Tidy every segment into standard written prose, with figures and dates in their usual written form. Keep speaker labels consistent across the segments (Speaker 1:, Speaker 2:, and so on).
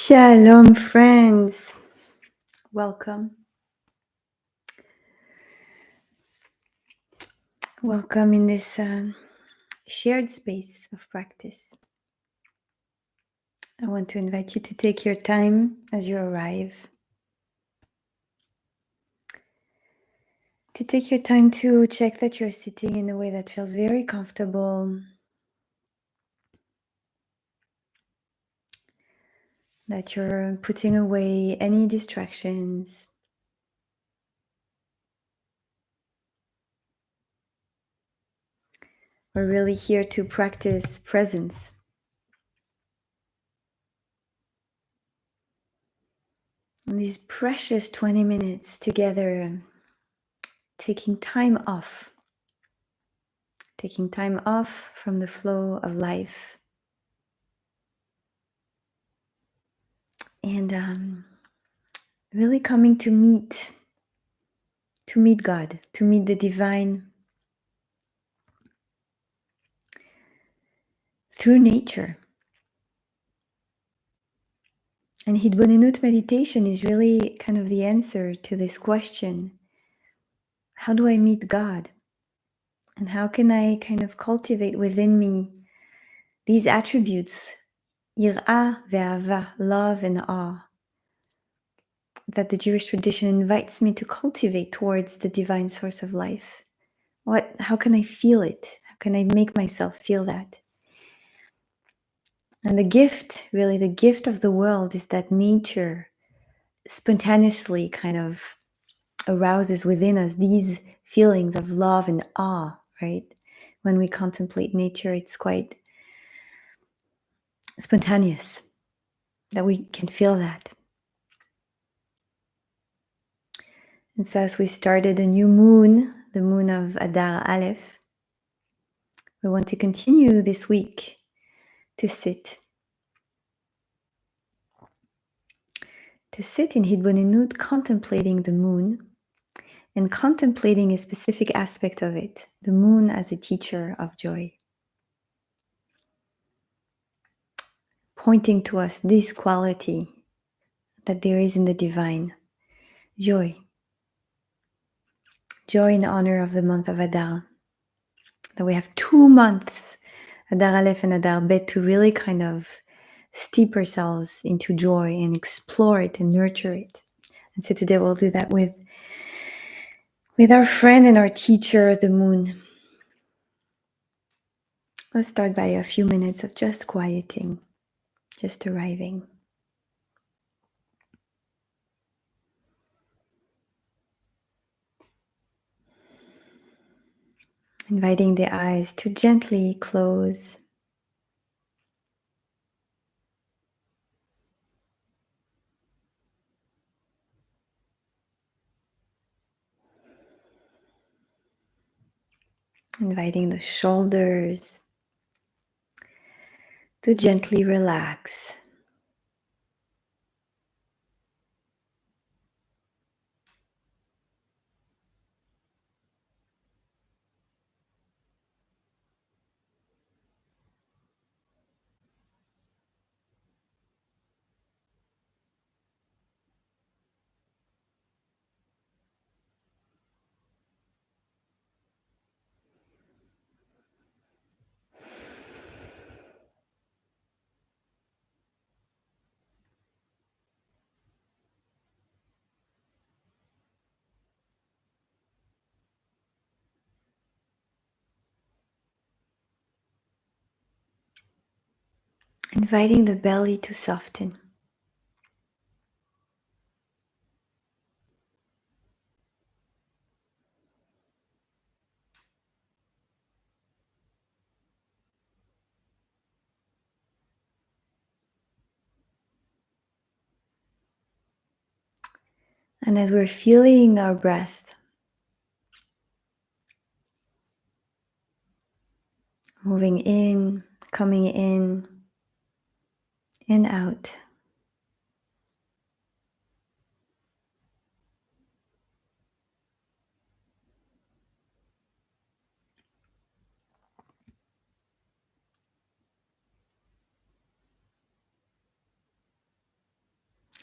Speaker 1: Shalom, friends. Welcome. Welcome in this shared space of practice. I want to invite you to take your time as you arrive, to take your time to check that you're sitting in a way that feels very comfortable, that you're putting away any distractions. We're really here to practice presence. And these precious 20 minutes together, taking time off from the flow of life. And really coming to meet God, to meet the divine through nature. And Hitbonenut meditation is really kind of the answer to this question. How do I meet God? And how can I kind of cultivate within me these attributes, yirah ve'ava, love and awe, that the Jewish tradition invites me to cultivate towards the divine source of life? How can I feel it? How can I make myself feel that? And the gift of the world is that nature spontaneously kind of arouses within us these feelings of love and awe, right? When we contemplate nature, it's quite spontaneous that we can feel that. And so as we started a new moon, the moon of Adar Aleph, we want to continue this week to sit in Hitbonenut, contemplating the moon and contemplating a specific aspect of it, the moon as a teacher of joy, pointing to us this quality that there is in the divine, joy in honor of the month of Adar, that we have 2 months, Adar Aleph and Adar Bet, to really kind of steep ourselves into joy and explore it and nurture it. And so today we'll do that with our friend and our teacher, the moon. Let's start by a few minutes of just quieting, just arriving. Inviting the eyes to gently close. Inviting the shoulders to gently relax. Inviting the belly to soften. And as we're feeling our breath, moving in, coming in and out,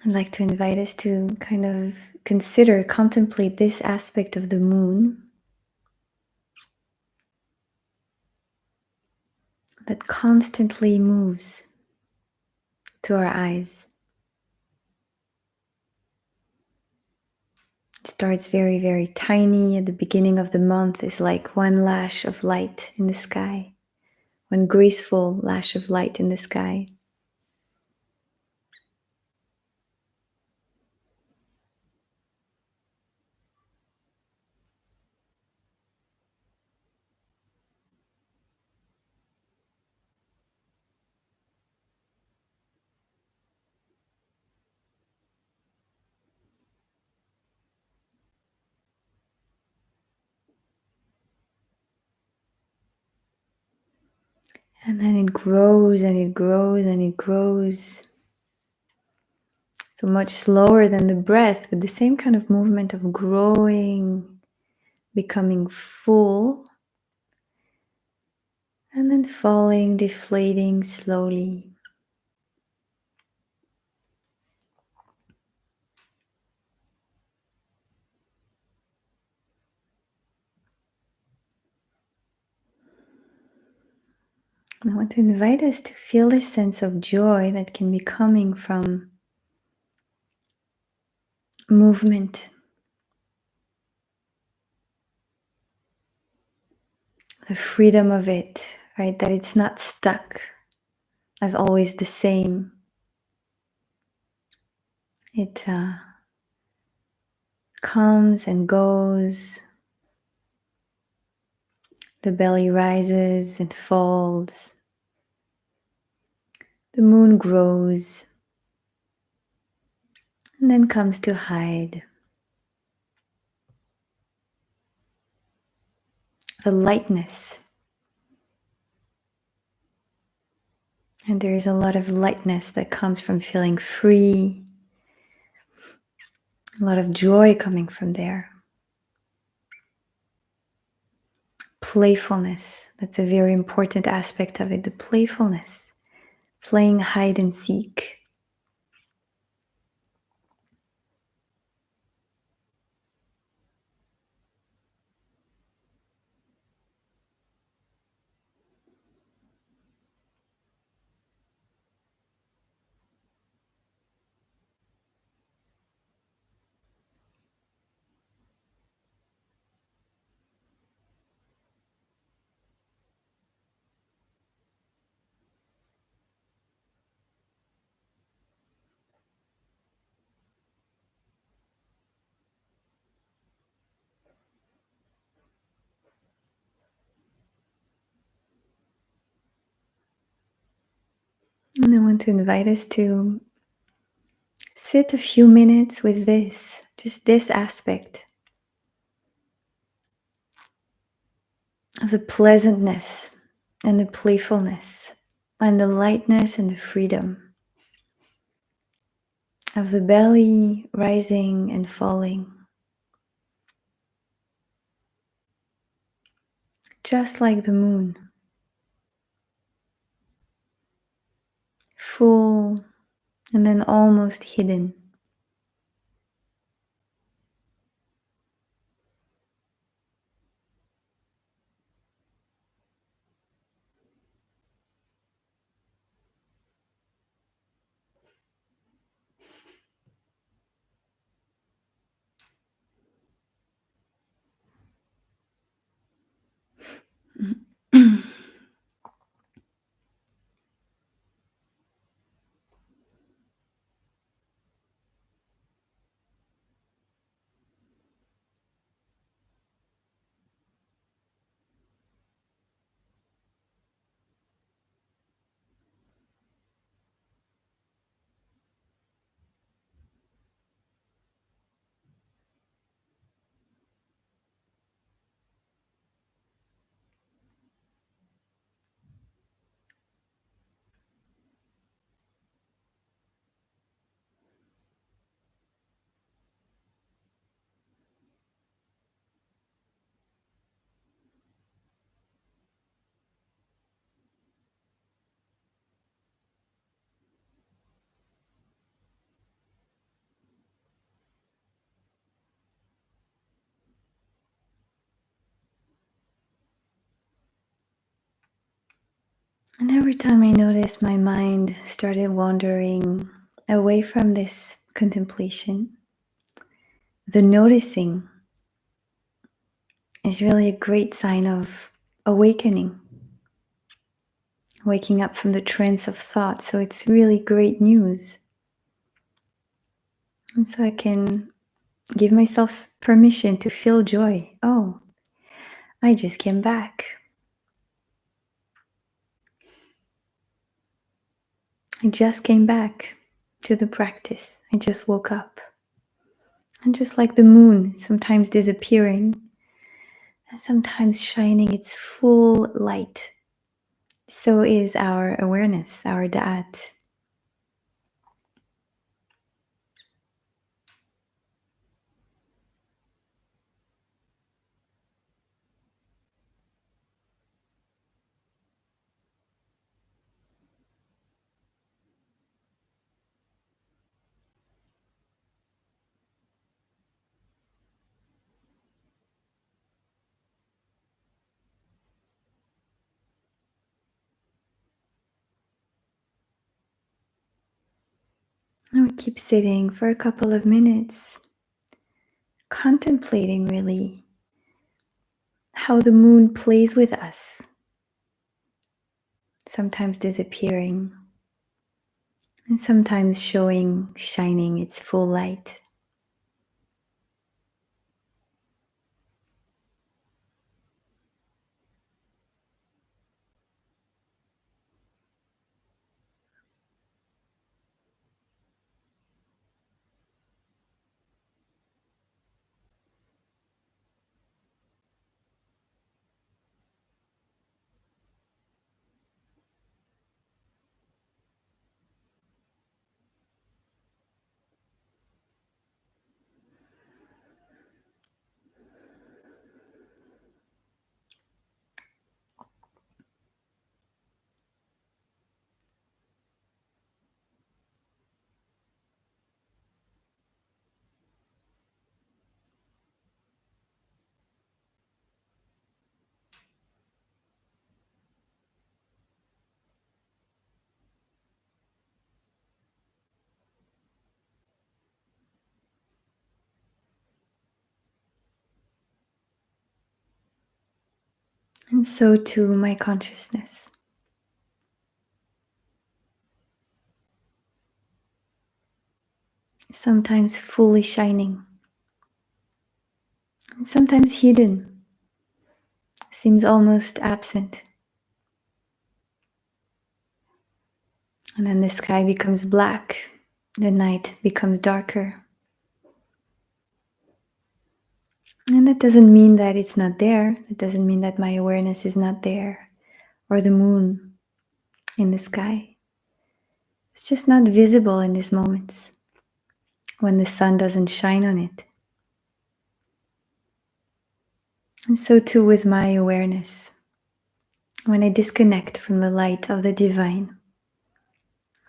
Speaker 1: I'd like to invite us to kind of contemplate this aspect of the moon that constantly moves to our eyes. It starts very, very tiny at the beginning of the month, is like one lash of light in the sky, one graceful lash of light in the sky. And then it grows and it grows and it grows. So much slower than the breath, but the same kind of movement of growing, becoming full, and then falling, deflating slowly. And I want to invite us to feel this sense of joy that can be coming from movement, the freedom of it, right? That it's not stuck as always the same. It comes and goes. The belly rises and falls. The moon grows and then comes to hide. The lightness. And there is a lot of lightness that comes from feeling free. A lot of joy coming from there. Playfulness. That's a very important aspect of it. The playfulness. Playing hide and seek. And I want to invite us to sit a few minutes with this, just this aspect of the pleasantness and the playfulness and the lightness and the freedom of the belly rising and falling, just like the moon, full and then almost hidden. And every time I noticed my mind started wandering away from this contemplation, the noticing is really a great sign of awakening, waking up from the trance of thought. So it's really great news. And so I can give myself permission to feel joy. Oh, I just came back. I just came back to the practice. I just woke up. And just like the moon, sometimes disappearing and sometimes shining its full light, so is our awareness, our da'at. I would keep sitting for a couple of minutes, contemplating really how the moon plays with us, sometimes disappearing and sometimes shining its full light. And so too my consciousness, sometimes fully shining, and sometimes hidden, seems almost absent. And then the sky becomes black, the night becomes darker. And that doesn't mean that it's not there. It doesn't mean that my awareness is not there, or the moon in the sky. It's just not visible in these moments when the sun doesn't shine on it. And so too with my awareness. When I disconnect from the light of the divine,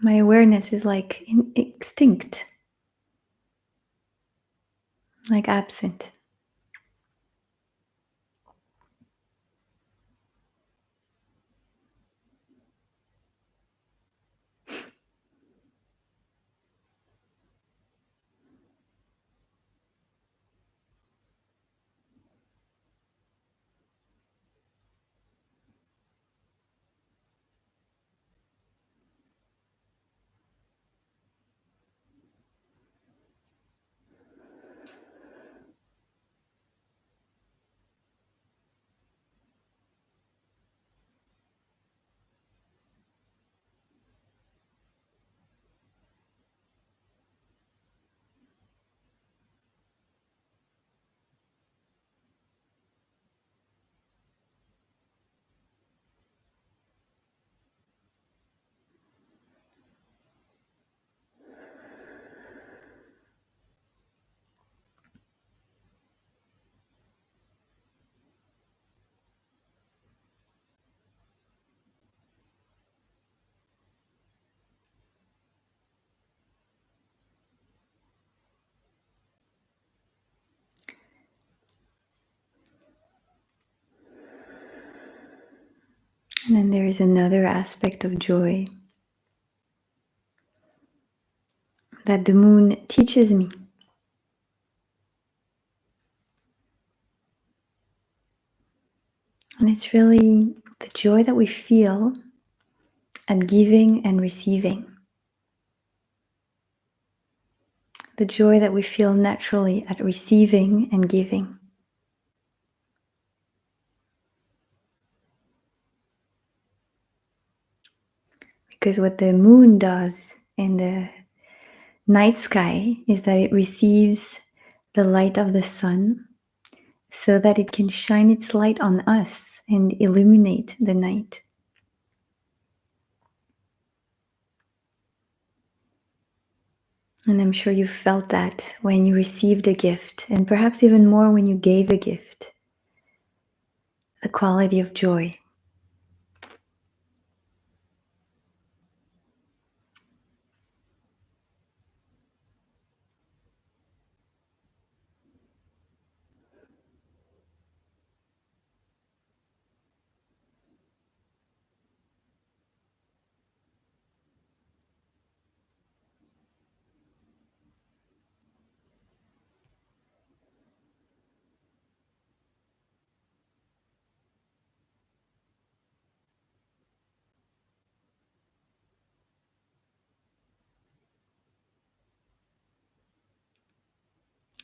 Speaker 1: my awareness is like extinct, like absent. And then there is another aspect of joy that the moon teaches me. And it's really the joy that we feel at giving and receiving. The joy that we feel naturally at receiving and giving. Because what the moon does in the night sky is that it receives the light of the sun so that it can shine its light on us and illuminate the night. And I'm sure you felt that when you received a gift, and perhaps even more when you gave a gift. The quality of joy.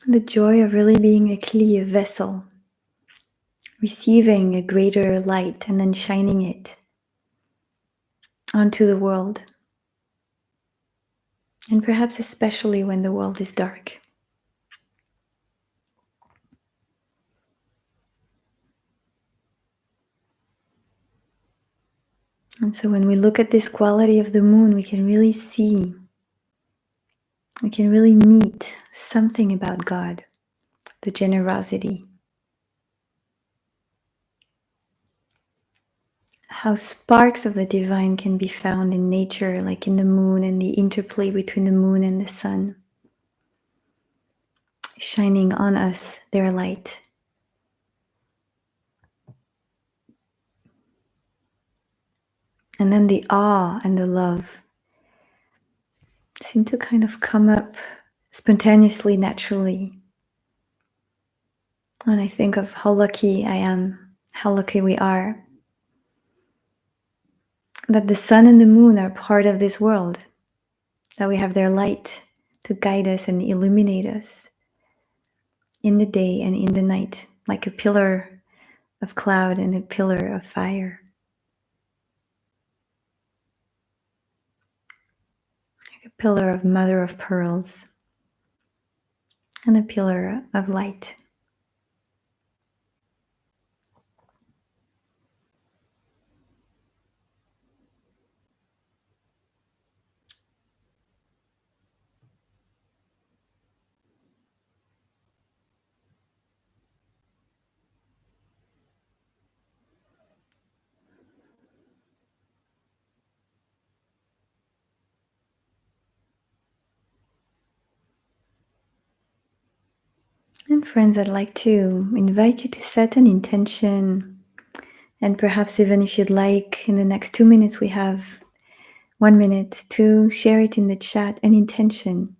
Speaker 1: The joy of really being a kli, a vessel, receiving a greater light and then shining it onto the world. And perhaps especially when the world is dark. And so when we look at this quality of the moon, we can really see, we can really meet something about God, the generosity. How sparks of the divine can be found in nature, like in the moon and the interplay between the moon and the sun, shining on us their light. And then the awe and the love seem to kind of come up spontaneously, naturally. When I think of how lucky I am, how lucky we are, that the sun and the moon are part of this world, that we have their light to guide us and illuminate us in the day and in the night, like a pillar of cloud and a pillar of fire. Like a pillar of mother of pearls and a pillar of light. And friends, I'd like to invite you to set an intention, and perhaps even if you'd like, in the next 2 minutes, we have 1 minute to share it in the chat, an intention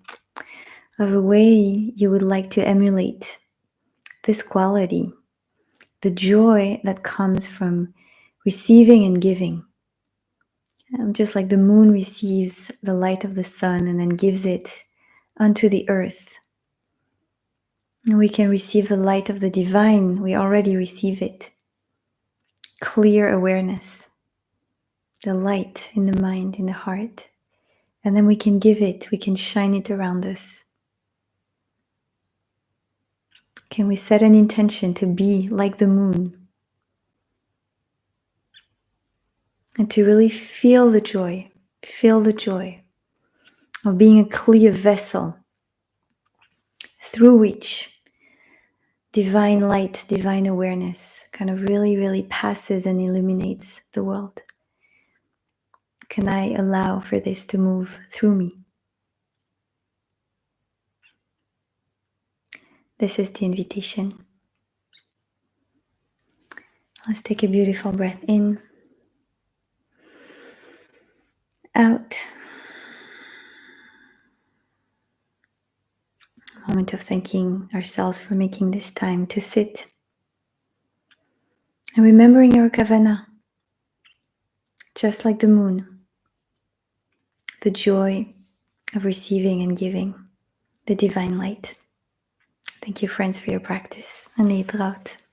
Speaker 1: of a way you would like to emulate this quality, the joy that comes from receiving and giving. And just like the moon receives the light of the sun and then gives it unto the earth, and we can receive the light of the divine, we already receive it. Clear awareness, the light in the mind, in the heart. And then we can give it, we can shine it around us. Can we set an intention to be like the moon? And to really feel the joy of being a clear vessel through which divine light, divine awareness kind of really, really passes and illuminates the world. Can I allow for this to move through me? This is the invitation. Let's take a beautiful breath in out. A moment of thanking ourselves for making this time to sit and remembering our kavana, just like the moon, the joy of receiving and giving the divine light. Thank you, friends, for your practice. And להתראות.